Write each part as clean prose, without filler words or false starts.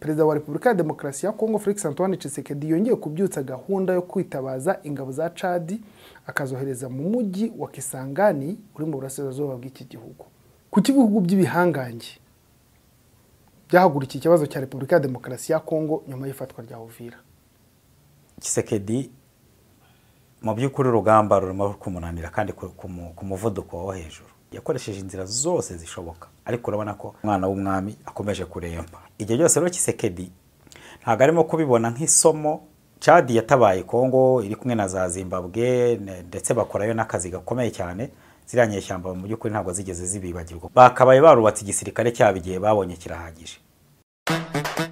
Perezida wa Repubulika ya Demokarasi ya Kongo Felix Antoine Tshisekedi yongeye kubyutsa gahunda yo kwitabaza ingabo za Chad akazohereza mu mujyi wa Kisangani uri mu burasirazuba bw'iki gihugu. Ku kibihugu by'ibihangange byahagurikiye ikibazo cya Repubulika ya Demokarasi ya Kongo nyuma y'ifatwa rya Uvira. Tshisekedi mu by'ukuri urugamba rurimo kumunanira kandi ku muvuduko wo hejuru. Yakoresheje inzira zose zishoboka ariko urabona ko umwana w'umwami akomeje kuremba. Igihe byose rero Tshisekedi ntago arimo kubibona nk'isomo. Chad yatabaye Kongo iri kumwe na za Zimbabwe ndetse bakorayo n'akazi gakomeye cyane. Ziranye ishyamba mu by'ukuri ntago zigeze zibibagirwa. Bakabaye barubatse igisirikare cyabo igihe babonye kirahagije.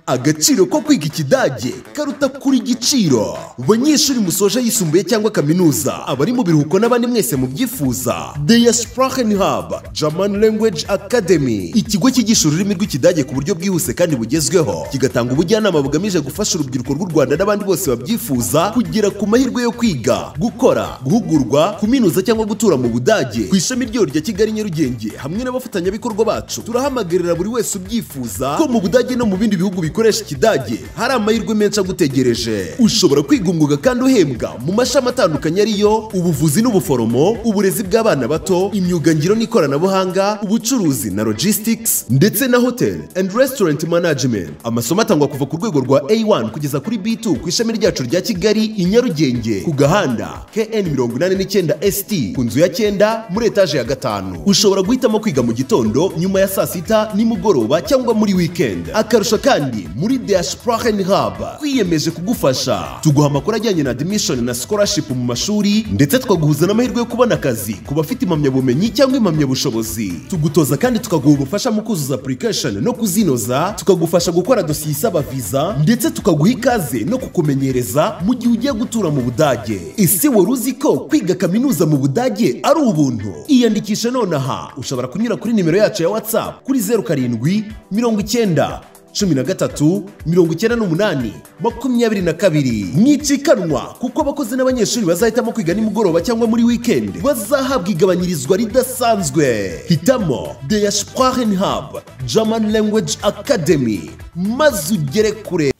Agaciro ko kwiga ikidage karuta kuri giciro. Banyeshuri musoje yisumbuye cyangwa kaminuza, abari mu biruhuko n'abandi mwese mu byifuza. Der Sprachenhub German Language Academy, ikigo cyigisha ururimi rw'ikidage ku buryo bwihuse kandi bugezweho, kigatanga ubujyanama bugamije gufasha urubyiruko rw'u Rwanda n'abandi bose babyifuza kugera ku mahirwe yo kwiga, gukora, guhugurwa, kuminuza cyangwa gutura mu Budage. Ku ishami ryo rya Kigali Nyarugenge hamwe n'abafatanyabikorwa bacu, turahamagarira buri wese ubyifuza ko mu Budage no mu bindi bihugu bikoresha ikidage hari amahirwe menshi agutegereje. Ushobora kwiga umwuga kandi uhembwa mu mashami atandukanye ariyo ubuvuzi n'ubuforomo, uburezi bw'abana bato, imyuga ngiro n'ikoranabuhanga, ubucuruzi na logistics ndetse na hotel and restaurant management. Amasomo atangwa kuva ku rwego rwa A1 kugeza kuri B2 ku ishami ryacu rya Kigali i Nyarugenge ku gahanda KN 89 ST ku nzu ya 9 muri etage ya 5. Ushobora guhitamo kwiga mu gitondo, nyuma ya saa sita, nimugoroba cyangwa muri weekend. Akarusho kandi muri Der Sprachenhub twiyemeje kugufasha. Tuguha amakuru ajyanye na admission na scholarship mu mashuri ndetse tukaguhuza n'amahirwe yo kubona akazi ku bafite impamyabumenyi cyangwa impamyabushobozi. Tugutoza kandi tukaguha ubufasha mu kuzuza application no kuzinoza, tukagufasha gukora dosiye isaba visa ndetse tukaguha ikaze no kukumenyereza mu gihe ugiye gutura mu Budage. Ese wari uzi ko kwiga kaminuza mu Budage ari ubuntu? Iyandikisha nonaha. Ushobora kunyura kuri nimero yacu ya WhatsApp kuri 07 90 13 98 22. Mwicikanwa kuko abakozi n'abanyeshuri bazahitamo kwiga nimugoroba cyangwa muri weekend bazahabwa igabanyirizwa ridasanzwe. Hitamo Der Sprachenhub German Language Academy maze ugere kure.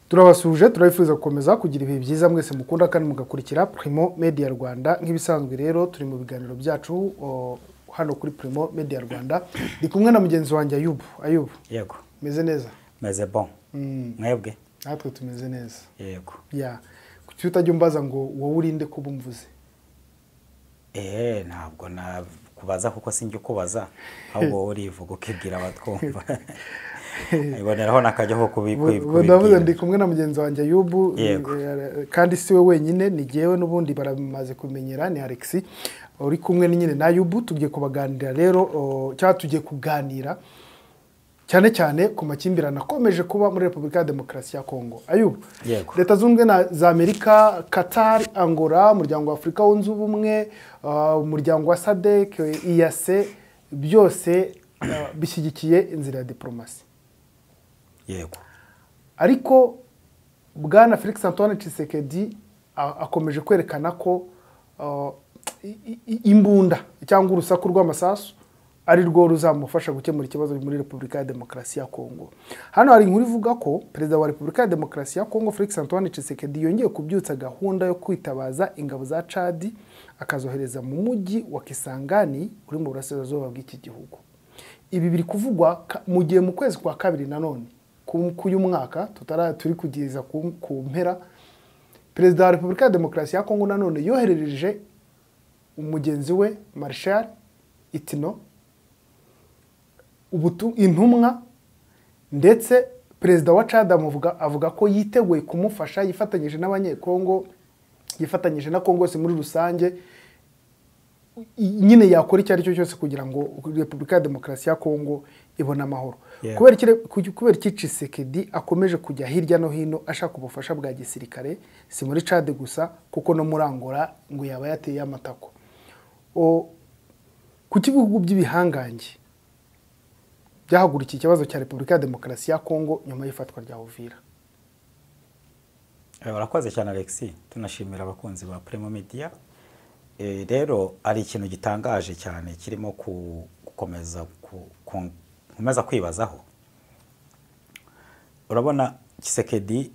Turabasuje, turabifuza gukomeza kugira ibihe byiza mwese mukunda kandi mugakurikira Primo Media Rwanda. Nk'ibisanzwe rero turi mu biganiro byacu hano kuri Primo Media Rwanda. Ndi kumwe na mugenzi wanjye Ayubu. Yego. Meze neza? Meze bon. Mwebwe? Natwe tumeze neza. Yego. Ya. Kuki utajya umbaza ngo wowe urinde kuba umvuze? Ntabwo nakubaza kuko sinjye kubaza, ahubwo wowe urivuga ukibwira abatwumva. Iboneraho nakajyaho kubikubwira. Ndavuze ndi kumwe na mugenzi wanjye Ayubu, kandi si we wenyine, ni jewe n'ubundi baramaze kumenyera, ni Alex. Uri kumwe nyine na Ayubu, tugiye kubaganira rero cyangwa tugiye kuganira cyane cyane ku makimbirane akomeje kuba muri Repubulika ya Demokarasi ya Kongo. Ayubu, Leta Zunze za Amerika, Qatar, Angola, Umuryango wa Afurika wunze ubumwe, Umuryango wa SADC, EAC, byose bishyigikiye inzira ya diplomasi. Yego. Ariko Bwana Felix Antoine Tshisekedi akomeje kwerekana ko imbunda cyangwa urusaku rw'amasasu ari rwo ruzamufasha gukemura ikibazo muri Repubulika ya Demokarasi ya Kongo. Hano hari inkuru ivuga ko Perezida wa Repubulika ya Demokarasi ya Kongo Felix Antoine Tshisekedi yongeye kubyutsa gahunda yo kwitabaza ingabo za Chad akazohereza mu mujyi wa Kisangani uri mu burasirazuba bw'iki gihugu. Ibi biri kuvugwa mu gihe mu kwezi kwa kabiri nanone k'uyu mwaka turi kugeza ku mpera, Perezida wa Repubulika ya Demokarasi ya Kongo nanone yoherereje umugenzi we Marshal Itino intumwa, ndetse Perezida wa Chad avuga ko yiteguye kumufasha, yifatanyije n'abanyekongo, yifatanyije na Kongo se muri rusange, nyine yakora icyo ari cyo cyose kugira ngo Repubulika ya Demokarasi ya Kongo ibone amahoro. Kubera iki Tshisekedi akomeje kujya hirya no hino ashaka ubufasha bwa gisirikare, si muri Chad gusa kuko no muri Angola ngo yaba yateye amatako. Ku kibihugu by'ibihangange byahagurikiye ikibazo cya Repubulika ya Demokarasi ya Kongo nyuma y'ifatwa rya Uvira. Urakoze cyane Alex, tunashimira abakunzi ba Primo Media. Rero ari ikintu gitangaje cyane kirimo gukomeza kwibazaho. urabona Tshisekedi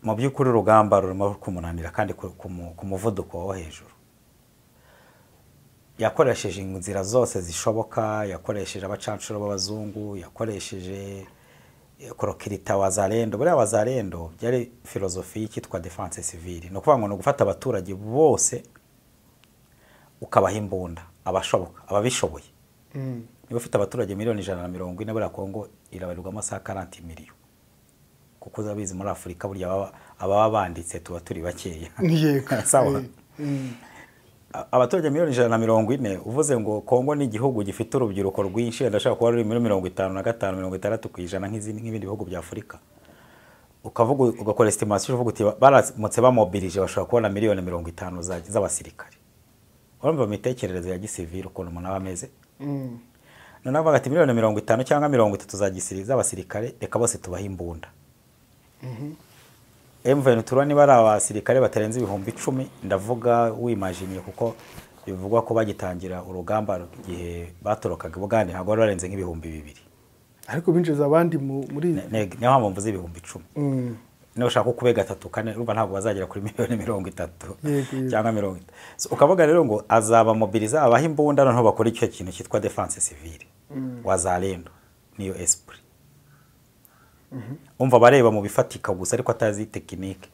mu by'ukuri urugamba rurimo kumunanira kandi ku muvuduko wo hejuru. Yakoresheje inzira zose zishoboka, yakoresheje abacancuro b'abazungu, yakoresheje korokirita wazalendo. Buriya wazalendo byari filozofi y'ikitwa defense civile, no kuvuga ngo no gufata abaturage bose ukabaha imbunda, abashoboka ababishoboye. Niba ufite abaturage miliyoni 140 buriya Kongo irabarirwamo 40 miliyoni, kuko uzabizi muri Afurika burya ababa banditse tuba turi bakeya. Sawa. Abaturage miliyoni 140 uvuze ngo Kongo ni igihugu gifite urubyiruko rwinshi, ndashaka kuba ruri muri 55-60% nk'ibindi bihugu bya Afurika. Ukavuga ugakora estimation uvuga uti baramutse bamobilije bashobora kubona miliyoni 50 z'abasirikare. Urumva mitekerereze ya gisivile ukuntu umuntu aba ameze. None avuga ati miliyoni 50 cyangwa 30 za gisirikare z'abasirikare, reka bose tubaha imbunda. M23 niba ari abasirikare batarenze 10,000, ndavuga wimagine kuko bivugwa ko bagitangira urugamba igihe batorokaga Bugande ntabwo bari barenze nk'ibihumbi 2. Ariko binjiza abandi muri niyo mpamvu mvuze 10,000. Niyo ushaka kube 3-4 urumva ntabwo bazagera kuri miliyoni 30 cyangwa 40. So ukavuga rero ngo azaba mobiliza abaha imbunda noneho bakora icyo kintu cyitwa defense civile. Wazalendo niyo esprit. Umva bareba mu bifatika gusa ariko atazi tekinike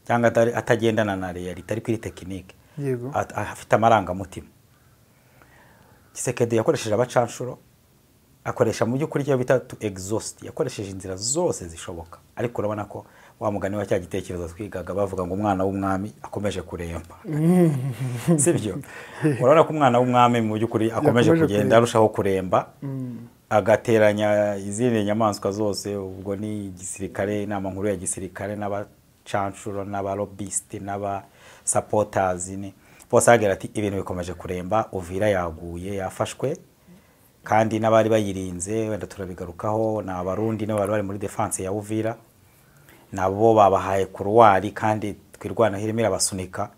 cyangwa atagendana na reality ariko iri tekinike. Yego. Afite amaranga mutima. Tshisekedi yakoresheje abacanshuro, akoresha mu by'ukuri cyo bita to exhaust, yakoresheje inzira zose zishoboka. Ariko urabona ko wa mugani wa cya gitekerezo twigaga bavuga ngo umwana w'umwami akomeje kuremba. Sibyo? Urabona ko umwana w'umwami mu by'ukuri akomeje kugenda arushaho kuremba. Agateranya izindi nyamaswa zose, ubwo ni gisirikare, inama nkuru ya gisirikare n'abacancuro n'abarobiste n'aba supporters ni bose agira ati ibintu bikomeje kuremba, Uvira yaguye yafashwe kandi n'abari bayirinze, wenda turabigarukaho na abarundi n'abari bari muri defense ya Uvira nabo babahaye kurwari kandi twirwana hirimira basunika.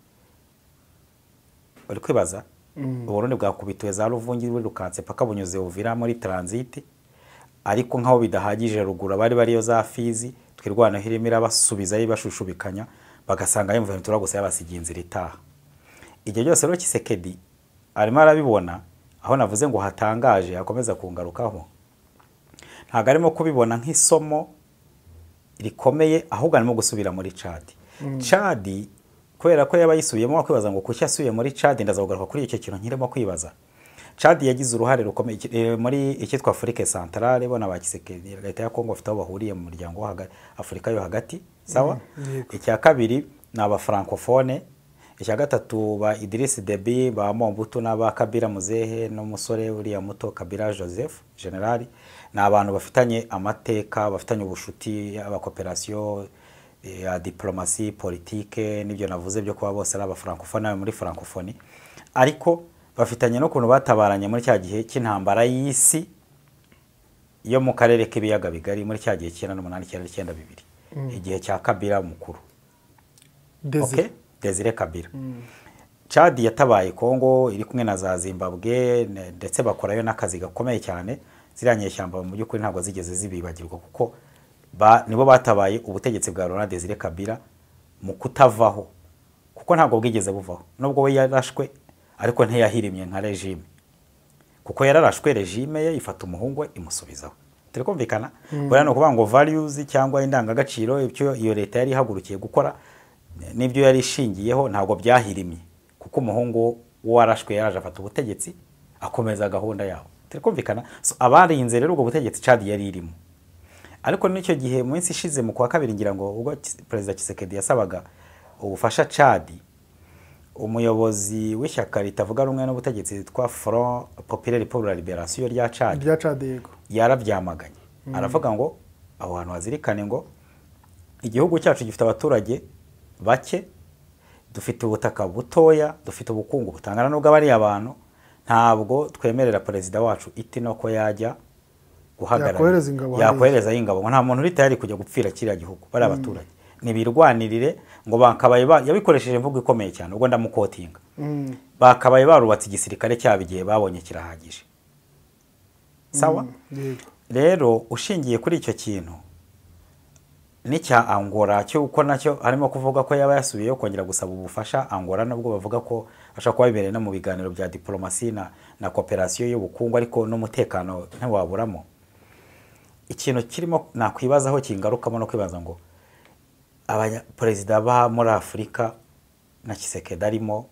Uri kwibaza Uburundi bwakubitwe za Ruvungi rukanse paka bunyuze Uvira muri transit, ariko nkaho bidahagije rugura bari bariyo za Fizi twirwana hirimira basubiza yibashushubikanya bagasanga M23 gusa yabasiginzira itaha. Igihe byose rero Tshisekedi arimo arabibona, aho navuze ngo hatangaje akomeza kungarukaho, ntago arimo kubibona nk'isomo rikomeye, ahubwo arimo gusubira muri Chad. Chad kubera ko yabayisubiyemo wakwibaza ngo kuki asubiye muri Chad, ndazagugaruka kuri icyo kintu nkirimo kwibaza. Chad yagize uruhare rukomeye muri ikitwa Afrique Centrale, bona ba Tshisekedi leta ya Kongo afite aho bahuriye mu muryango wa Afrika yo hagati, sawa? Icya kabiri ni aba francophone, icya gatatu ba Idriss Deby, ba Mobutu n'aba Kabila Muzehe n'umusore uriya muto Kabila Joseph generali, ni abantu bafitanye amateka, bafitanye ubushuti, aba cooperation ya diplomasi politique n'ibyo navuze byo kuba bose ari aba francophone muri francophonie, ariko bafitanye no kuntu batabaranye muri cya gihe cy'intambara y'isi yo mu karere k'ibiyaga bigari muri cya gihe 1992 igihe cya Kabila mukuru. Okay? Desire Kabila. Chad yatabaye Kongo iri kumwe na za Zimbabwe ndetse bakorayo n'akazi gakomeye cyane. Ziranye ishyamba mu by'ukuri ntabwo zigeze zibibagirwa kuko nibo batabaye ubutegetsi bwa Laurent Desire Kabila mu kutavaho, kuko ntabwo bwigeze buvaho. Nubwo we yarashwe ariko ntiyahirimye nka regime, kuko yararashwe regime ye ifata umuhungu we imusubizaho. Turi kumvikana? Bora no kuvuga ngo values cyangwa indangagaciro ibyo iyo leta yari ihagurukiye gukora nibyo yari ishingiyeho ntabwo byahirimye, kuko umuhungu warashwe yaraje afata ubutegetsi akomeza gahunda yawo. Turi kumvikana? So abarinze rero ubwo butegetsi Chad yari irimo. Ariko n'icyo gihe mu minsi ishize mu kwa kabiri ngira ngo ubwo President Tshisekedi yasabaga ubufasha Chad, umuyobozi w'ishyaka ritavuga rumwe n'ubutegetsi yitwa Front Populaire pour la Libération rya Chad yego yarabyamaganye. Aravuga ngo aho hantu hazirikane ngo igihugu cyacu gifite abaturage bake, dufite ubutaka butoya, dufite ubukungu butangana n'ubwo bari abantu, ntabwo twemerera president wacu itino ko yajya guhagarara yakohereza ingabo, nta muntu uri tayari kujya gupfira kiriya gihugu bari abaturage. Nibirwanirire ngo bakabaye yabikoresheje mvugo ikomeye cyane ubwo ndamukotinga. Bakabaye barubatse igisirikare cyabigiye babonye kirahagije. Sawa? Rero ushingiye kuri icyo kintu n'icya Angola cy'uko nacyo harimo kuvuga ko yaba yasubiyeyo kongera gusaba ubufasha. Angola nabwo bavuga ko ashaka kuba bibereye no mu biganiro bya diplomasi na cooperation y'ubukungu, ariko n'umutekano ntiwaburamo. Ikintu kirimo nakwibazaho kingarukamo no kwibaza ngo perezida ba muri Afurika na Tshisekedi arimo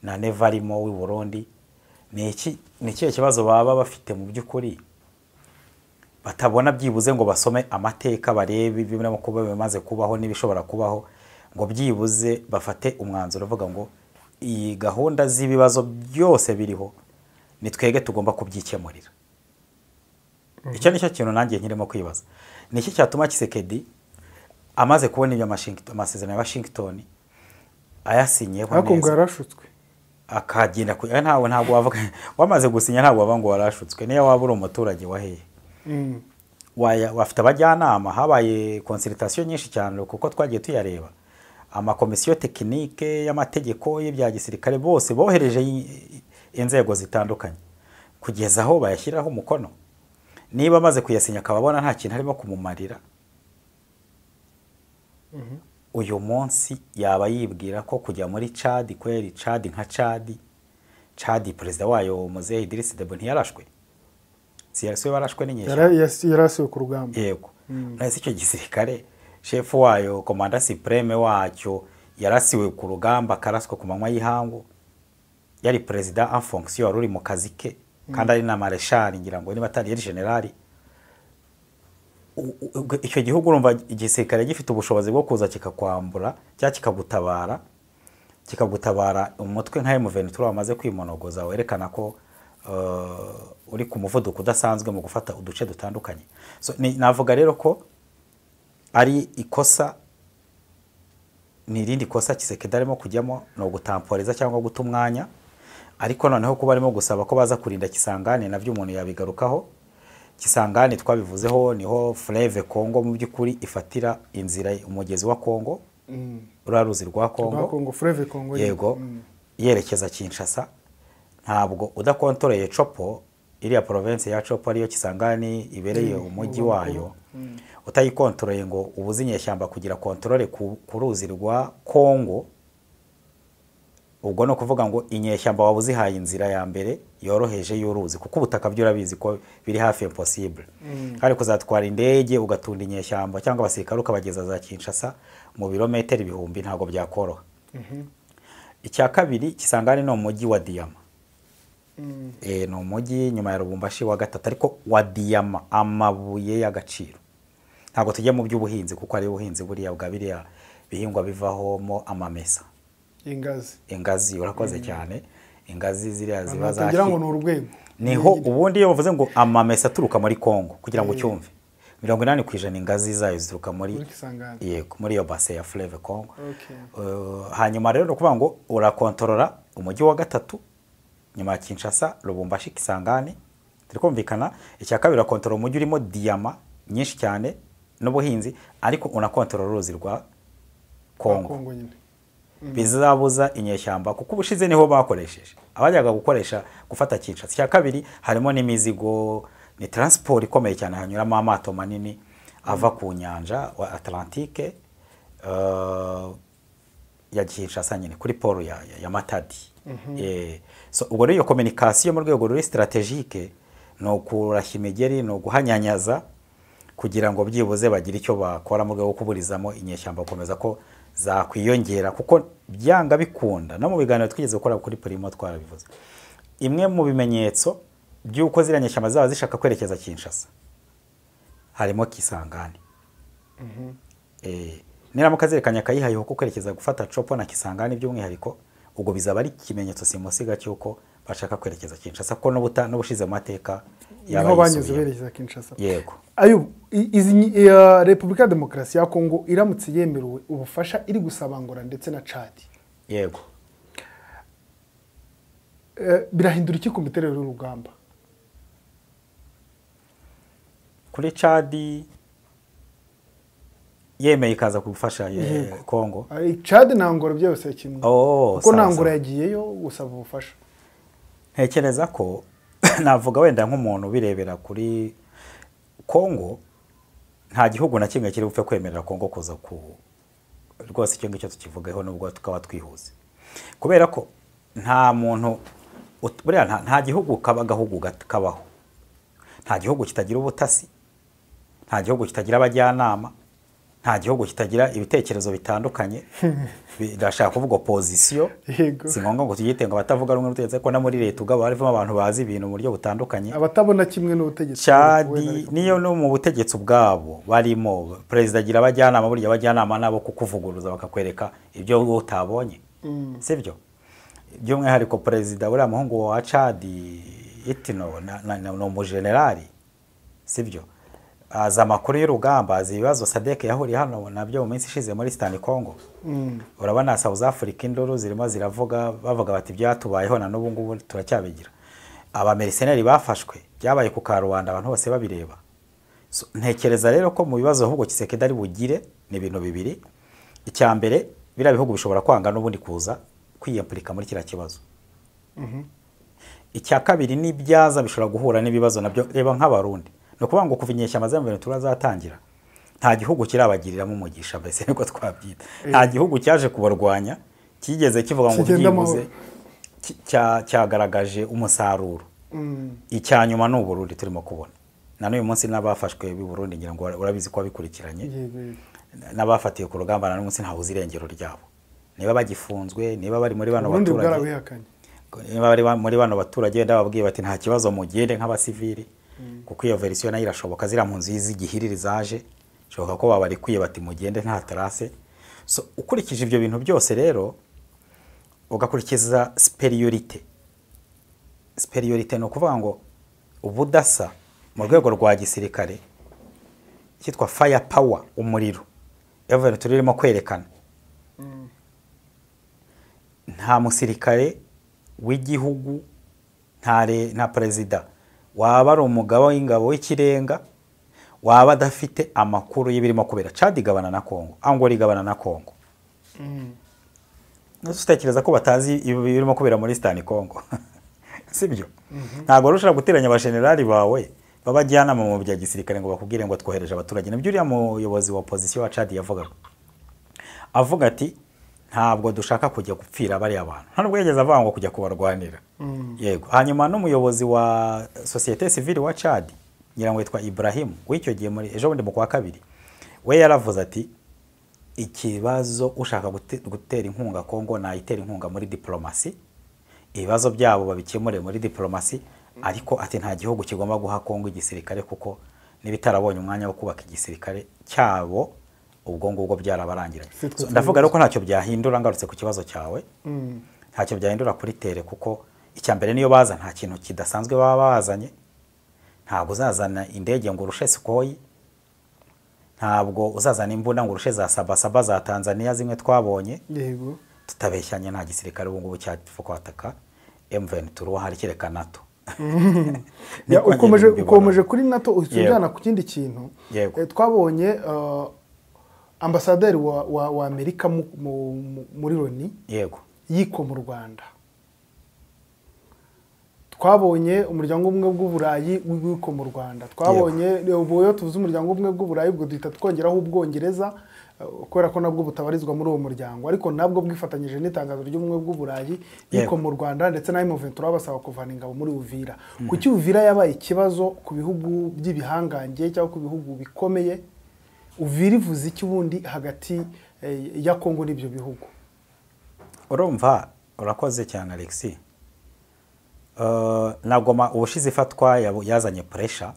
na Neva arimo w'i Burundi, ni ikihe kibazo baba bafite mu by'ukuri batabona byibuze ngo basome amateka barebe ibirimo kuba bimaze kubaho n'ibishobora kubaho, ngo byibuze bafate umwanzuro uvuga ngo iyi gahunda z'ibibazo byose biriho ni twege tugomba kubyikemurira. Icyo nicyo kintu nanjye nkirimo kwibaza, ni iki cyatuma Tshisekedi amaze kubona ibyo amasezerano ya Washington ayasinyeho neza, ngo yarashutswe akagenda ntabwo wavuga wamaze gusinya, ntabwo waba ngo warashutswe. Niyo waba uri umuturage waheye wafite abajyanama, habaye consultation nyinshi cyane kuko twagiye tuyareba, amakomisiyo tekinike y'amategeko y'ibya gisirikare bose bohereje inzego zitandukanye kugeza aho bayashyiraho umukono. Niba amaze kuyasinya akababona nta kintu harimo kumumarira, uyu munsi yaba yibwira ko kujya muri Chad, kweri Chad nka Chad perezida wayo Muzehe Idriss Deby ntiyarashwe, siyarasiwe barashwe n'inyeshyamba, yarasiwe ku rugamba. Yego, nahise icyo gisirikare chef wayo komanda supreme wacyo yarasiwe ku rugamba, karaswe ku manywa y'ihangu, yari perezida en fonction wari uri mu kazi ke, kandi ari na marshal ngira ngo niba atari yari generali. Icyo gihugu urumva igisirikare gifite ubushobozi bwo kuza kikakwambura cyangwa kikagutabara umutwe nka M23 wamaze kwimonogoza, werekana ko uri ku muvuduko udasanzwe mu gufata uduce dutandukanye. So navuga rero ko ari ikosa, ni irindi kosa Tshisekedi arimo kujyamo no gutamporeza cyangwa guta umwanya, ariko noneho kuba arimo gusaba ko baza kurinda Kisangani navyo umuntu yabigarukaho. Kisangani twabivuzeho niho Fleuve Congo mu by'ukuri ifatira inzira umugezi wa Congo, uraruzi rwa Congo, Fleuve Congo, yego, yerekeza Kinshasa. Ntabwo udakontoreye Chopo, iriya province ya Chopo ariyo Kisangani ibereye umujyi wayo, utayikontoreye ngo ubuzinyeshyamba kugira kontrole ku ruzi rwa Congo, ubwo no kuvuga ngo inyeshyamba wabuzihaye inzira ya mbere yoroheje y'uruzi, kuko ubutaka byo urabizi ko biri hafi impossible. Hari kuzatwara indege ugatunda inyeshyamba cyangwa abasirikare ukabageza za Kinshasa mu birometero ibihumbi, ntago byakoroha. Icya kabiri, Kisangani no umujyi wa Diama. No umujyi nyuma ya Lubumbashi wa gatatu, ariko wa Diama, amabuye y'agaciro. Ntago tujya mu by'ubuhinzi kuko ari ubuhinzi buriya bwa biriya bihingwa bivahomo amamesa, ingazi urakoze cyane, ingazi ziriya zibaza kugira ngo n'urwego niho ubundi iyo bavuze ngo amamesa aturuka muri Congo, kugira ngo cyumve 80% ingazi zayo zituruka muri yego muri iyo base ya Fleuve Congo. Hanyuma rero no kuvuga ngo urakontorora umujyi wa gatatu nyuma ya Kinshasa, Lubumbashi, Kisangani, turikumvikana. Icya kabiri urakontorora umujyi urimo Diama nyinshi cyane n'ubuhinzi, ariko unakontorora uruzi rwa Congo. Bizabuza inyeshyamba kuko ubushize niho bakoresheje, abajyaga gukoresha gufata Kinshasa. Icya kabiri harimo n'imizigo, ni transport ikomeye cyane, hanyuramo amato manini ava ku nyanja wa Atlantique ya Kinshasa nyine kuri port ya Matadi. So ubwo rero iyo communication mu rwego ruri strategique no kurashya imigeri, no guhanyanyaza kugira ngo byibuze bagire icyo bakora mu rwego kuburizamo inyeshyamba gukomeza ko zakwiyongera, kuko byanga bikunda. No mu biganiro twigeze gukora kuri Primo twarabivuze, imwe mu bimenyetso by'uko ziranyeshyamba zaba zishaka kwerekeza Kinshasa harimo Kisangani. Niramuka zerekanya kayihayeho ko kwerekeza gufata Chopo na Kisangani by'umwihariko, ubwo bizaba ari ikimenyetso simusiga cy'uko bashaka kwerekeza Kinshasa, ko n'ubushize mu mateka yabaye banyuze berekeza Kinshasa. Yego, Ayubu, izi Repubulika ya Demokarasi ya Kongo iramutse yemerewe ubufasha iri gusaba Angola ndetse na Chad, yego, birahindura iki ku miterere y'urugamba? Kuri Chad yemeye ikaza kugufasha Kongo, Chad na Angola byose kimwe, kuko na Angola yagiyeyo gusaba ubufasha. Ntekereza ko navuga wenda nk'umuntu birebera kuri Kongo, nta gihugu na kimwe kiri bupfe kwemerera Kongo kuza ku rwose icyo ngicyo tukivugaho nubwo tukaba twihuze kubera ko nta muntu buriya nta gihugu gahugu kabaho, nta gihugu kitagira ubutasi, nta gihugu kitagira abajyanama, nta gihugu kitagira ibitekerezo bitandukanye birashaka kuvuga opposition si ngombwa ngo tugitenga abatavuga rumwe n'ubutegetsi ko na muri leta ugabo harimo abantu bazi ibintu mu buryo butandukanye abatabona kimwe n'ubutegetsi cyadi niyo no mu butegetsi ubwabo barimo president agira abajyanama burya abajyanama nabo kukuvuguruza bakakwereka ibyo utabonye sivyo by'umwihariko president buriya muhungu wa Chad Itno no mu generali sivyo aza amakuru y'urugamba azi ibibazo Sadek yahuriye hano nabyo mu minsi ishize muri Eastern Congo urabona South Africa indoro zirimo ziravuga bavuga bati byatubayeho na n'ubu ngubu turacyabigira aba mercenaires bafashwe byabaye ku Karubanda abantu bose babireba ntekereza rero ko mu bibazo ahubwo Tshisekedi ari bugire ni ibintu bibiri icya mbere bira bihugu bishobora kwanga n'ubundi kuza kwiyamplika muri kira kibazo icya kabiri ni byaza bishobora guhura n'ibibazo nabyo reba nk'abarundi no kuvuga ngo kuvinyesha amazambe turazatangira nta gihugu kirabagiriramo umugisha mbese niko twabyita nta gihugu cyaje kubarwanya kigeze kivuga ngo byibuze cyagaragaje umusaruro icyanyuma no Burundi turimo kubona na n'uyu munsi n'abafashwe b'i Burundi ngira ngo urabizi ko bikurikiranye n'abafatiye ku rugamba na n'umunsi nta uzirengero ryabo niba bagifunzwe niba bari muri bano baturage niba bari muri bano baturage ndababwiye bati nta kibazo mugende nk'abasivili kuko iyo version nayo irashoboka zira mu nzu y'igihiriri zaje shoboka ko baba barikuye bati mugende nta terase so ukurikije ibyo bintu byose rero ugakurikiza superiority no kuvuga ngo ubudasa mu rwego rwa gisirikare cyitwa fire power umuriro ever turimo kwerekana nta musirikare w'igihugu nta president waba ari umugabo w'ingabo w'ikirenga waba adafite amakuru y'ibirimo kubera Chad igabana na Kongo Angola igabana na Kongo nasutekereza ko batazi ibirimo kubera muri Eastern Congo sibyo ntabwo rushaka guteranya abagenerali bawe babajyana mu bya gisirikare ngo bakubwire ngo twohereje abaturage nabyo uriya muyobozi wa opposition wa Chad avuga ati ntabwo dushaka kujya gupfira bari abantu ntabwo yageze avuga ngo kujya kubarwanira yego hanyuma n'umuyobozi wa societe civile wa Chad nyirango yitwa Ibrahim w'icyo gihe muri ejo bundi mu kwa kabiri we yaravuze ati ikibazo ushaka gutera inkunga Kongo na itera inkunga muri diplomasi ibibazo byabo babikemure muri diplomasi ariko ati nta gihugu kigomba guha Kongo igisirikare kuko nibitarabonye umwanya wo kubaka igisirikare cyabo ubwo ngubwo byarabarangiranye ndavuga rero ko ntacyo byahindura ngarutse ku kibazo cyawe ntacyo byahindura kuri tere kuko icya mbere niyo baza nta kintu kidasanzwe baba bazanye ntabwo uzazana indege ngo urushe Sukhoi ntabwo uzazana imbunda ngo urushe za Sabasaba za Tanzania zimwe twabonye yego tutabeshyanye nta gisirikare ubu ngubu cyapfuka wataka M23 hari kireka NATO ukomeje kuri NATO usujyana ku kindi kintu twabonye ambasaderi wa Amerika muri Loni yego yiko mu Rwanda twabonye umuryango umwe bw'uburayi wiko mu Rwanda twabonye ubuyo tuvuze umuryango umwe bw'uburayi ubwo duhita twongeraho ubwongereza kubera ko nabwo butabarizwa muri uwo muryango ariko nabwo bwifatanyije n'itangazo ry'umwe bw'uburayi yiko mu Rwanda ndetse na M23 basaba kuvana ingabo muri Uvira kuki Uvira yabaye ikibazo ku bihugu by'ibihangange cyangwa ku bihugu bikomeye Uvira ivuze iki ubundi hagati ya Kongo n'ibyo bihugu urumva urakoze cyane Alexis nagoma ubushize ifatwa yazanye pressure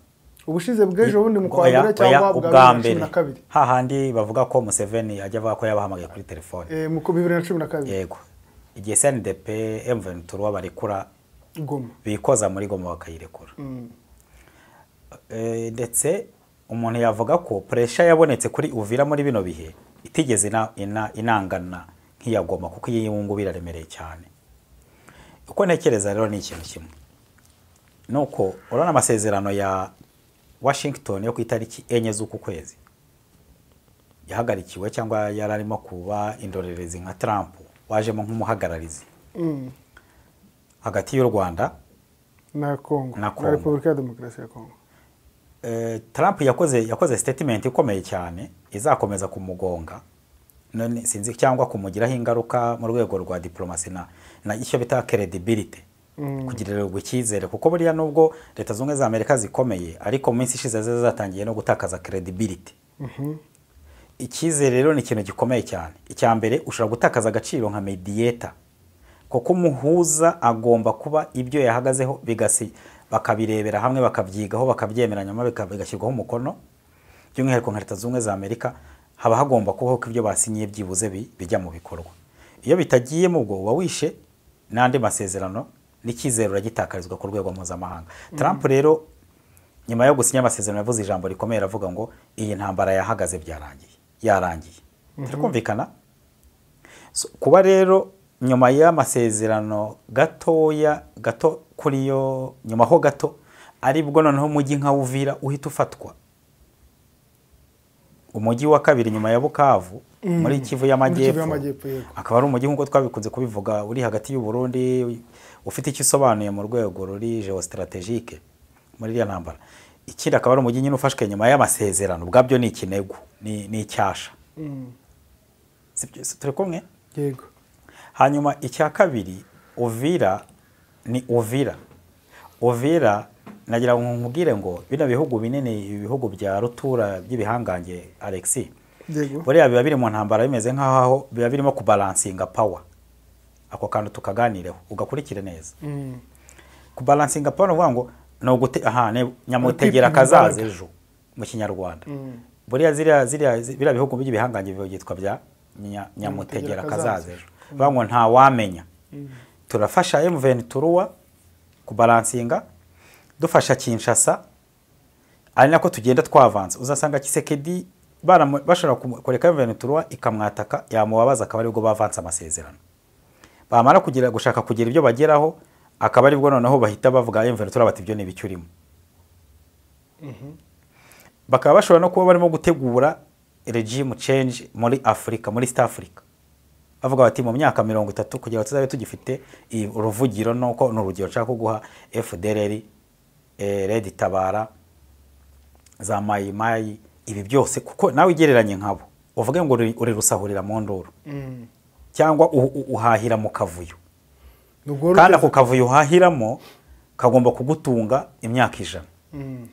ubushize bw'ejo bundi mu kwambere cyangwa bwa 2012 hahandi bavuga ko Museveni ajya avuga ko yabahamagaye kuri telefone mu 2012 yego igihe CNDP M23 barekura Goma bikoza muri Goma bakayirekura ndetse umuntu yavuga ko pressure yabonetse kuri Uvira muri bino bihe itigeze inangana nk'iya Goma kuko iyi yungu biraremereye cyane uko ntekereza rero ni ikintu kimwe nuko urana amasezerano ya Washington yo ku itariki 4 z'uku kwezi yahagarikiwe cyangwa yararimo kuba indorerezi nka Trump wajemo nk'umuhagararizi hagati y'u Rwanda na Kongo na Repubulika ya Demokarasi ya Kongo Trump yakoze statement ikomeye cyane izakomeza kumugonga none sinzi cyangwa kumugiraho ingaruka mu rwego rwa diplomasi na icyo bita credibility kugirirwa icyizere kuko buriya nubwo leta zunze za Amerika zikomeye ariko mu minsi ishize zatangiye no gutakaza credibility. Icyizere rero ni ikintu gikomeye cyane. Icya mbere ushobora gutakaza agaciro nka mediator kuko umuhuza agomba kuba ibyo yahagazeho bakabirebera hamwe bakabyigaho bakabyemeranya bigashyirwaho umukono. By'umwihariko nka leta zunze za Amerika haba hagomba kubaho ko ibyo basinyiye byibuze bijya mu bikorwa. Iyo bitagiye mu bwo uba wishe n'andi masezerano n'icyizere uragitakarizwa ku rwego mpuzamahanga. Trump rero nyuma yo gusinya amasezerano yavuze ijambo rikomeye aravuga ngo iyi ntambara yahagaze yarangiye. Turakumvikana? Kuba rero nyuma y'amasezerano gato kuri yo nyuma ho gato aribwo noneho umujyi nka Uvira uhita ufatwa. Umujyi wa kabiri nyuma ya Bukavu muri Kivu y'Amajyepfo akaba ari umujyi nkuko twabikunze kubivuga uri hagati y'u Burundi ufite icyo usobanuye mu rwego ruri geostrategique muri iriya ntambara. Ikindi akaba ari umujyi nyine ufashwe nyuma y'amasezerano ubwabyo ni ikinego ni icyasha. Turi kumwe? Yego. Hanyuma icya kabiri Uvira nagira ngo nkubwire ngo bino bihugu binini ibihugu bya rutura by'ibihangange Alexis. Yego. Buriya biba biri mu ntambara bimeze nkaho biba birimo kubalansinga power. Ako kantu tukaganireho ugakurikire neza. Kubalansinga power uvuga ngo no gute nyamutegera kazaza ejo mu Kinyarwanda. Buriya biriya bihugu by'ibihangange byitwa bya nyamutegera kazaza ejo. Bavuga ngo nta wamenya. Turafasha M23 kubalansinga dufasha Kinshasa ari nako tugenda twavanze. Uzasanga Kisekedi bashobora kureka M23 ikamwataka yamubabaza akaba aribwo bavanze amasezerano. Bamara gushaka kugira ibyo bageraho akaba aribwo noneho bahita bavuga M23 bati ibyo nibicyurimo. Bakaba bashobora no kuba barimo gutegura regime change muri Africa muri East Africa. Bavuga bati mu myaka 30 kugira tuzabe tugifite uruvugiro nuko n'urugero nshaka kuguha FDLR Red Tabara za Mayi ibi byose kuko nawe igereranye nkabo uvuge ngo uri rusahurira mu nduru cyangwa uhahira mu kavuyo kandi ako kavuyo uhahiramo kagomba kugutunga imyaka 100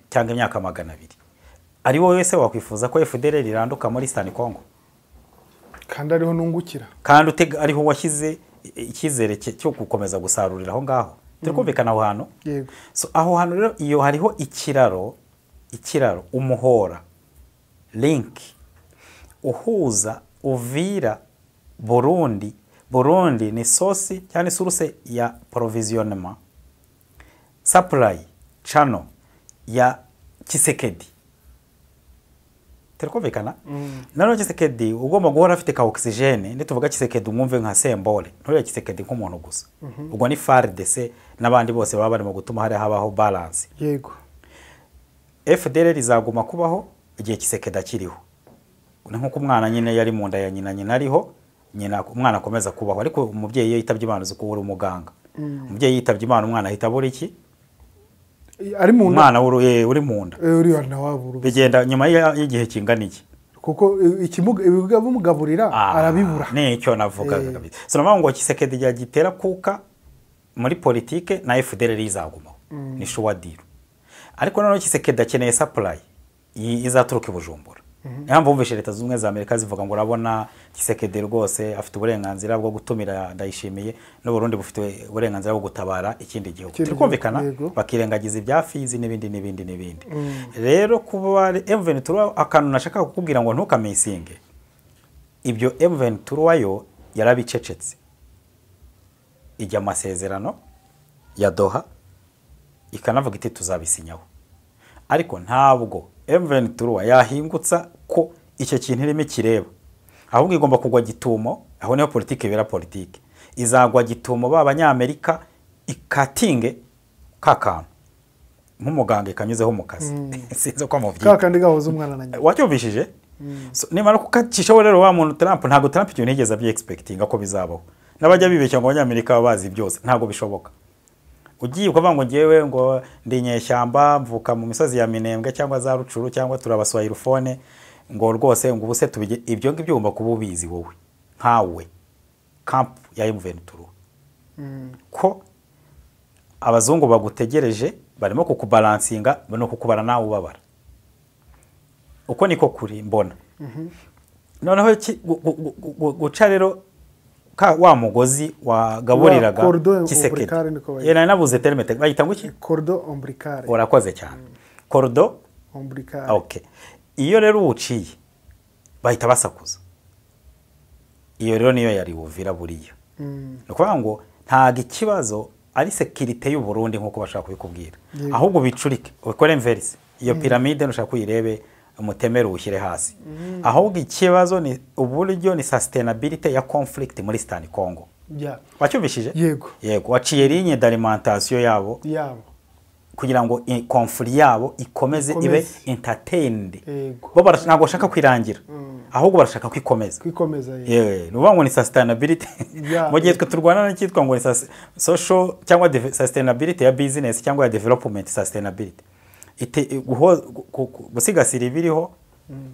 cyangwa imyaka 200 ari wowe wese wakwifuza ko FDLR iranduka muri Eastern Congo kandi ariho nungukira kandi ariho washyize icyizere cyo gukomeza gusarurira aho ngaho. Turikumvikana aho hantu. Yego. So aho hantu rero iyo hariho ikiraro umuhora link uhuza Uvira Burundi ni source cyane source ya provisionnement supply channel ya Kisekedi. Turikumvikana? Nano Kisekedi ugomba guhora afite ka oxygene nituvuga Kisekedi umwumve nka symbole ntore Kisekedi nk'umuntu gusa. Ubwo ni FARDC nabandi bose baba bari mu gutuma hari habaho balance. Yego. FDLR izaguma kubaho igihe Kisekedi akiriho. Nkuko umwana nyine yari mu nda ya nyina ariho umwana akomeza kubaho ariko umubyeyi yitabye Imana uzi ko uri umuganga. Umubyeyi yitabye Imana umwana ahita buri iki? Ari mu umwana uri mu nda. Uri wana waburu. Bigenda nyuma y'igihe kingana iki? Kuko ibibuga bumugaburira arabibura. Nicyo navuga kabisa. So navuga ngo Kisekedi yagitera kuka muri politike na FDLR izagumaho. Ni sure deal. Ariko noneho Kisekedi akeneye supply izaturuka i Bujumbura. Impamvu umvishe leta z'umwe za Amerika zivuga ngo urabona Kisekedi rwose afite uburenganzira bwo gutumira Ndayishimiye no Burundi bufite uburenganzira bwo gutabara ikindi gihugu. Turikumvikana bakirengagiza ibya Fizi n'ibindi. Rero kuba M23 akantu nashaka kukubwira ngo ntukamisinge. Ibyo M23 yo yarabicecetse. Ijya amasezerano ya Doha ikanavuga iti tuzabisinyaho. Ariko ntabwo M23 yahingutsa ko icyo kintu irimo kireba. Ahubwo igomba kugwa gitumo, aho niho politike bera politike. Izagwa gitumo b'Abanyamerika ikatinge kakana. Nk'umuganga ikanyuzeho mu kazi. Sinzo ko amuvyi. Kakandi gahoza umwana na nyina. Wacyumvishije? Nimara kukacisha rero wa muntu Trump ntago Trump icyo ntigeze abye expecting ko bizabaho. Nabajya bibeshya ngo Abanyamerika babazi byose ntago bishoboka. ugiye ukavuga ngo ngewe ngo ndi inyeshyamba mvuka mu misozi ya Minembwe cyangwa za Rucuru cyangwa turabaswahilofone ngo rwose ngo ubuse tubige ibyo ngibyo ugomba kuba ubizi wowe nkawe camp ya M23 ko abazungu bagutegereje barimo kukubalansinga no kukubara nawe ubabara uko niko kuri mbona noneho guca rero wa mugozi wagaburiraga Tshisekedi yena nabuze terme bayita ngo iki cordon ombilical urakoze cyane cordon ombilical okay iyo rero uciye bahita basakuza iyo rero niyo yari Uvira buriya nukuvuga ngo ntaga ikibazo ari security y'u Burundi nkuko bashaka kubikubwira ahubwo bicurike ukore inverse iyo pyramide nushaka kuyirebe umutemere ushyire hasi ahubwo ikibazo ni uburyo ni sustainability ya conflict muri Eastern Congo wacyumvishije yego waciye ligne d'alimentation yabo kugira ngo conflict yabo ikomeze ibe entertained bo barashaka bashaka kwirangira ahubwo barashaka kwikomeza nuvuga ngo ni sustainability mu gihe twe turwana n'ikitwa ngo ni social cyangwa sustainability ya business cyangwa ya development sustainability gusigasira ibiriho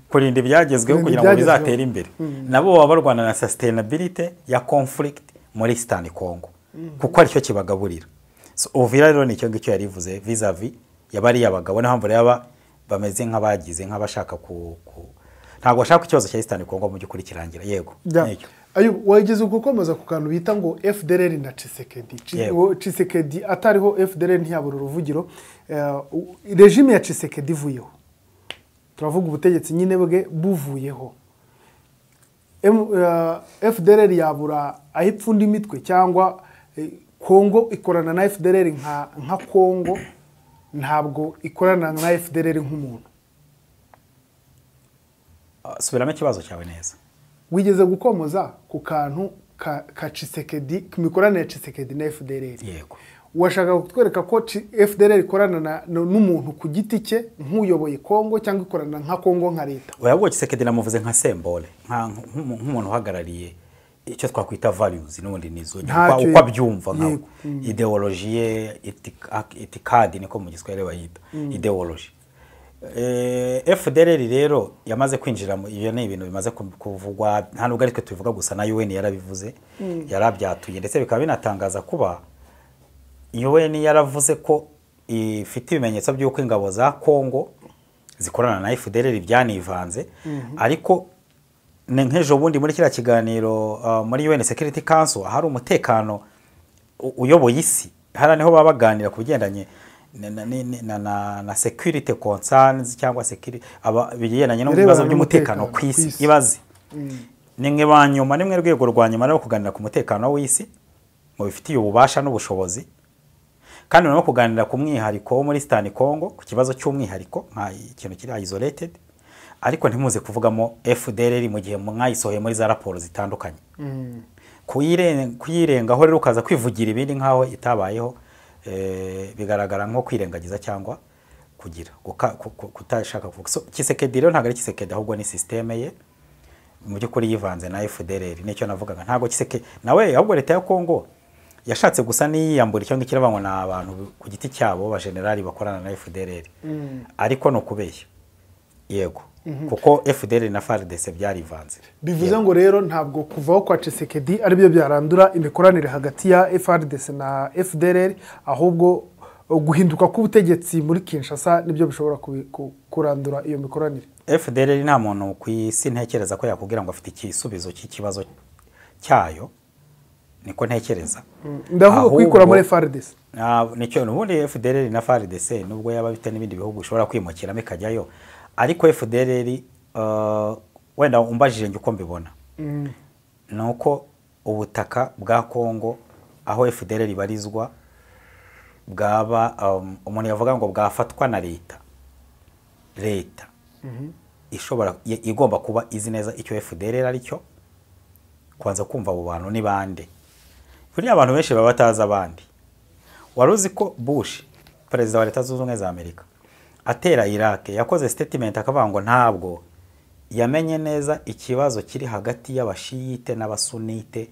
kurinda ibyagezweho kugira ngo bizatere imbere nabo baba barwana na sustainability ya conflict muri Eastern Congo kuko aricyo kibagaburira so Uvira rero nicyo ngicyo yarivuze vis-a-vis yabari yabagabo naho mbere yaba bameze nk'abagize nk'abashaka ntabwo bashaka ikibazo cya Eastern Congo mu gihe kirangira yego ayo wageze gukomeza ku kantu bita ngo FDLR na Tshisekedi atariho FDLR ntiyabura uruvugiro regime ya Tshisekedi ivuyeho turavuga ubutegetsi nyine bwe buvuyeho FDLR yabura ahipfunda imitwe cyangwa Kongo ikorana na FDLR nka Kongo ntabwo ikorana na FDLR nk'umuntu subiramo ikibazo cyawe neza wigeze gukomoza ku kantu ka Tshisekedi kumikoranire ya Tshisekedi na FDLR yego washaka kutwereka ko FDLR ikorana n'umuntu ku giti cye nk'uyoboye Kongo cyangwa ikorana nka Kongo nka leta oyabwo Tshisekedi namuvuze nka symbole nk'umuntu uhagarariye icyo twakwita values n'ubundi nizo uko abyumva nka ideologie itikadi niko mu Giswahili bayita ideologie FDLR rero yamaze kwinjira mu iyo ibintu bimaze kuvugwa nta nubwo ariko tubivuga gusa na UN yarabivuze yarabyatuye ndetse bikaba binatangaza kuba UN yaravuze ko ifite ibimenyetso by'uko ingabo za Kongo zikorana na FDLR byanivanze ariko nk'ejo bundi muri kira kiganiro muri UN Security Council hari umutekano uyoboye isi hari niho babaganira ku bigendanye na security concerns cyangwa security bigendanye no bibazo by'umutekano ku isi ibazi nimwe banyuma nimwe rwego rwanyuma no kuganira ku mutekano w'isi mu bifitiye ububasha n'ubushobozi kandi no kuganira ku mwihariko muri Eastern Congo ku kibazo cy'umwihariko nka ikintu kiri isolated ariko ntimuze kuvugamo FDLR mu gihe mwayisohoye muri za raporo zitandukanye kuyirengaho rero ukaza kwivugira ibindi nkaho itabayeho bigaragara nko kwirengagiza cyangwa kugira kutashaka kuvuga so Tshisekedi rero ntago ari Tshisekedi ahubwo ni systeme ye mu byukuri yivanze na FDLR nicyo navugaga ntago Tshisekedi nawe ahubwo leta ya Kongo yashatse gusa niyambura icyo ngikirabango na abantu ku giti cyabo ba generali bakorana na FDLR ariko no kubeshya yego kuko FDLR na FARDC byarivanze bivuze ngo rero ntabwo kuvaho kwa Tshisekedi ari byo byarandura imikoranire hagati ya FARDC na FDLR ahubwo guhinduka k'ubutegetsi muri Kinshasa nibyo bishobora kurandura iyo mikoranire FDLR nta muntu ku isi ntekereza ko yakubwira ngo afite ikisubizo cy'ikibazo cyayo niko ntekereza ndavuga kwikura muri FARDC nicyo n'ubundi FDLR na FARDC nubwo yaba bite n'ibindi bihugu bishobora kwimukiramo ikajyayo ariko FDLR wenda umbajije nge uko mbibona nuko ubutaka bwa Kongo aho FDLR ibarizwa bwaba umuntu yavuga ngo bwafatwa na leta ishobora igomba kuba izi neza icyo FDLR ari cyo kwanza kumva abo bantu ni bande buri abantu benshi baba bataza abandi waruzi ko Bush perezida wa Leta Zunze Ubumwe za Amerika atera Iraq yakoze statement akavuga ngo ntabwo yamenye neza ikibazo kiri hagati y'abashiyite n'abasunite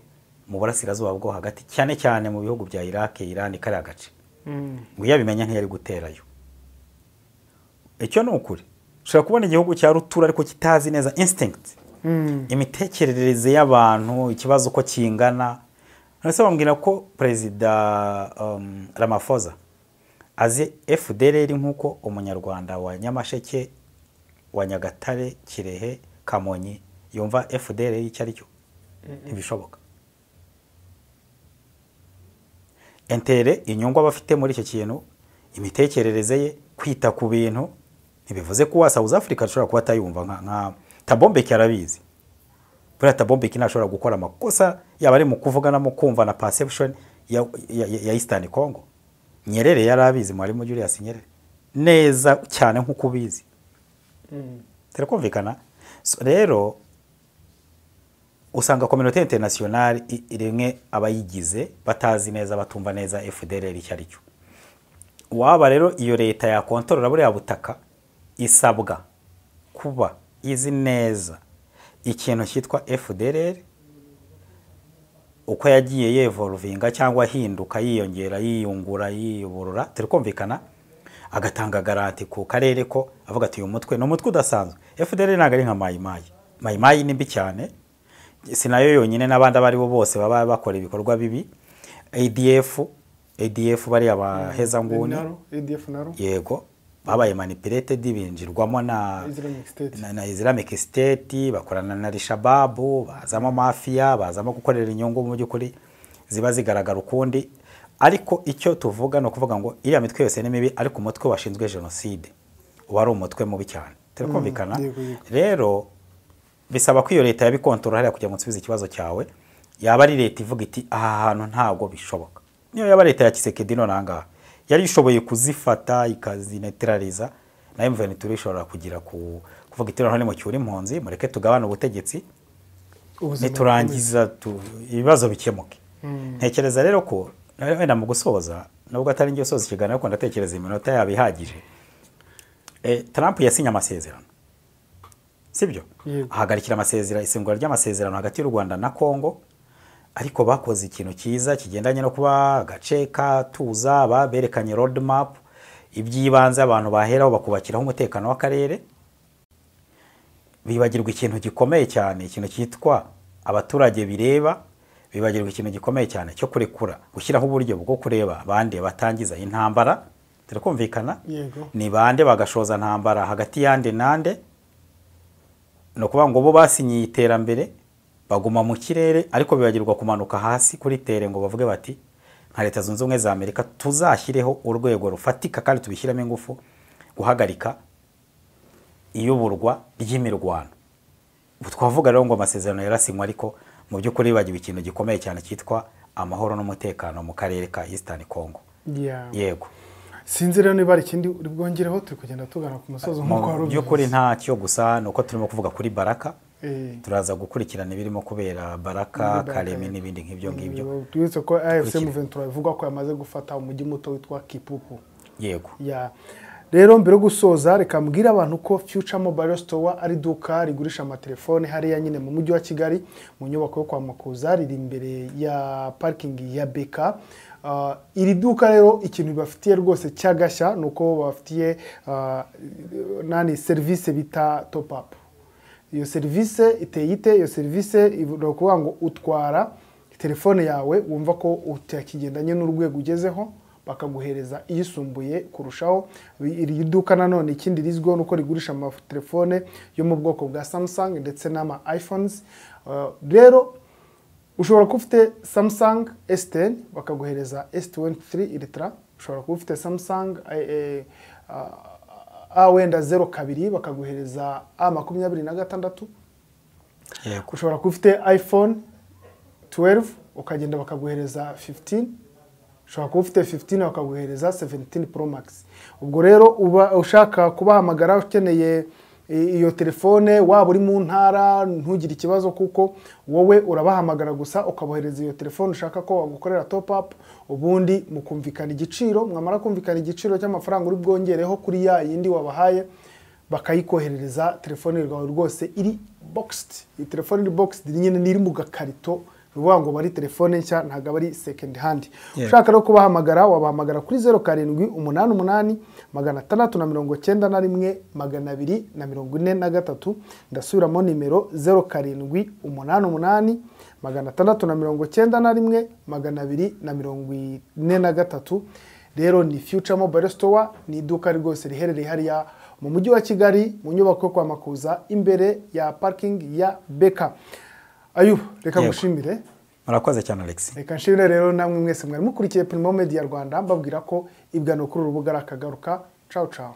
mu burasirazuba bwo hagati cyane cyane mu bihugu bya Iraq Iran kari agace ngo iyo abimenya ntiyari guterayo. Icyo ni ukuri. Ushobora kubona igihugu cya rutura ariko kitazi neza instinct, imitekerereze y'abantu, ikibazo uko kingana. Nase bambwira ko Perezida Ramaphosa azi FDLR nk'uko umunyarwanda wa Nyamasheke, wa Nyagatare, Kirehe, Kamonyi yumva FDLR icyo ari cyo. Ntibishoboka. Entere inyungu abafite muri icyo kintu, imitekerereze ye, kwita ku bintu, ntibivuze ko wa South Africa ashobora kuba atayumva nka Thabo Mbeki arabizi. Buriya Thabo Mbeki ntashobora gukora amakosa yaba ari mu kuvuga no mu kumva na perception ya Eastern Congo. Nyerere yarabizi, Mwalimu Julius Nyerere neza cyane nk'uko ubizi. Turakumvikana. Rero usanga communauté internationale irimwe abayigize batazi neza, batumva neza FDLR icyo ari cyo. Waba rero iyo leta ya kontrola buriya butaka isabwa kuba izi neza ikintu cyitwa FDLR, uko yagiye yevolvinga cyangwa hinduka, yiyongera, yiyungura, yiyoborora. Turikumvikana. Agatanga garanti ku karere ko avuga ati uyu mutwe no mutwe udasanzwe. FDLR ntago ari nka mayimayi ni mbi cyane, sinayo yonyine n'abandi abari bo bose baba bakora ibikorwa bibi. ADF bari abaheza nguni, yego babaye manipulated, binjirwamo na Islamic State, bakorana na Al-Shabaab, bazamo mafia, bazamo gukorera inyungu mu by'ukuri ziba zigaragara ukundi. Ariko icyo tuvuga no kuvuga ngo iriya mitwe yose ni mibi, ariko umutwe washinzwe genocide wari umutwe mubi cyane. Turakumvikana. Rero bisaba ko iyo leta yabikontorora hariya kugira ngo nsubize ikibazo cyawe, yaba ari leta ivuga iti aha hantu ntabwo bishoboka. Niyo yaba leta ya Tshisekedi none ahangaha yari ishoboye kuzifata ikazinetraliza, na M23 ishobora kugira kuvuga iti noneho mu cyuri impunzi mureke tugabana ubutegetsi niturangiza ibibazo bikemuke. Ntekereza rero ko wenda mu gusoza, nubwo atari ngiye soza ikiganiro ko ndatekereza iminota yabihagije. Trump yasinye amasezerano, sibyo? Ahagarikira amasezerano, isingura ry'amasezerano hagati y'u Rwanda na Kongo, ariko bakoze ikintu cyiza kigendanye no kuba agace katuza, baberekanye road map, ibyibanze abantu baheraho bakubakiraho umutekano w'akarere. Bibagirwa ikintu gikomeye cyane, ikintu cyitwa abaturage bireba. Bibagirwa ikintu gikomeye cyane cyo kurekura, gushyiraho uburyo bwo kureba bande batangiza intambara. Turakumvikana. Ni bande bagashoza ntambara hagati yande nande, no kuba ngo bo basinyiye iterambere baguma mu kirere, ariko bibagirwa kumanuka hasi kuri tere ngo bavuge bati nka Leta Zunze Ubumwe za Amerika tuzashyireho urwego rufatika kandi tubishyiramo ingufu guhagarika iyoborwa ry'imirwano. Twavuga rero ngo amasezerano yarasinywe, ariko mu by'ukuri bagiye ikintu gikomeye cyane cyitwa amahoro n'umutekano mu karere ka Eastern Congo. Yego. Sinzi rero niba ari ikindi uri bwongereho, turi kugenda tugana ku musozo nk'uko wari ubivuze. By'ukuri nta cyo gusa nuko turimo kuvuga kuri Baraka. Turaza gukurikirana ibirimo kubera Baraka, Karemi n'ibindi nk'ibyo ngibyo. Twitse ko AFC M23 ivuga ko yamaze gufata umujyi muto witwa Kipupu. Yego. Rero mbere gusoza reka mbwira abantu ko Future Mobile Store ari duka rigurisha amatelefone hariya nyine mu mujyi wa Kigali, mu nyubako yo kwa Makuza, riri imbere ya parking ya Beka. Iri duka rero ikintu bafitiye rwose cyagashya nuko bafitiye service bita top up. Iyo service iteye ite? Iyo service ivuga kuvuga ngo utwara telefone yawe wumva ko utakigendanye n'urwego ugezeho, bakaguhereza iyisumbuye kurushaho. Iri duka nanone ikindi rizwiho nuko rigurisha amatelefone yo mu bwoko bwa Samsung ndetse n'ama iPhones. Rero ushobora kuba ufite Samsung S10 bakaguhereza S23 Ultra, ushobora kuba ufite Samsung wenda 02 bakaguhereza A26. Ushobora kuba ufite iPhone 12 ukagenda bakaguhereza 15. Ushobora kuba ufite 15 bakaguhereza 17 Pro Max. Ubwo rero uba ushaka kubahamagara ukeneye iyo telefone, waba uri mu ntara ntugire ikibazo, kuko wowe urabahamagara gusa ukabohereza iyo telefone ushaka ko bagukorera top up, ubundi mukumvikana igiciro. Mwamara kumvikana igiciro cy'amafaranga uri bwongereho kuri ya yindi wabahaye, bakayikoherereza telefone yawe rwose iri boxed. Iyi telefone iri boxed nyine niri mu gakarito bivuga ngo bari telefone nshya ntago bari second hand. Yeah. Ushaka no kubahamagara wabahamagara kuri 0788 691 243. Ndasubiramo nimero 0788 691 243. Rero ni Future Mobile Store, ni iduka rwose riherereye hariya mu mujyi wa Kigali mu nyubako yo kwa Makuza imbere ya parking ya Beka. Ayubu, reka ngushimire. Murakoze cyane Alex. Reka nshimire rero namwe mwese mwari mukurikiye Primo Media Rwanda, mbabwira ko ibwano kuri urubuga rakagaruka. Ciao ciao.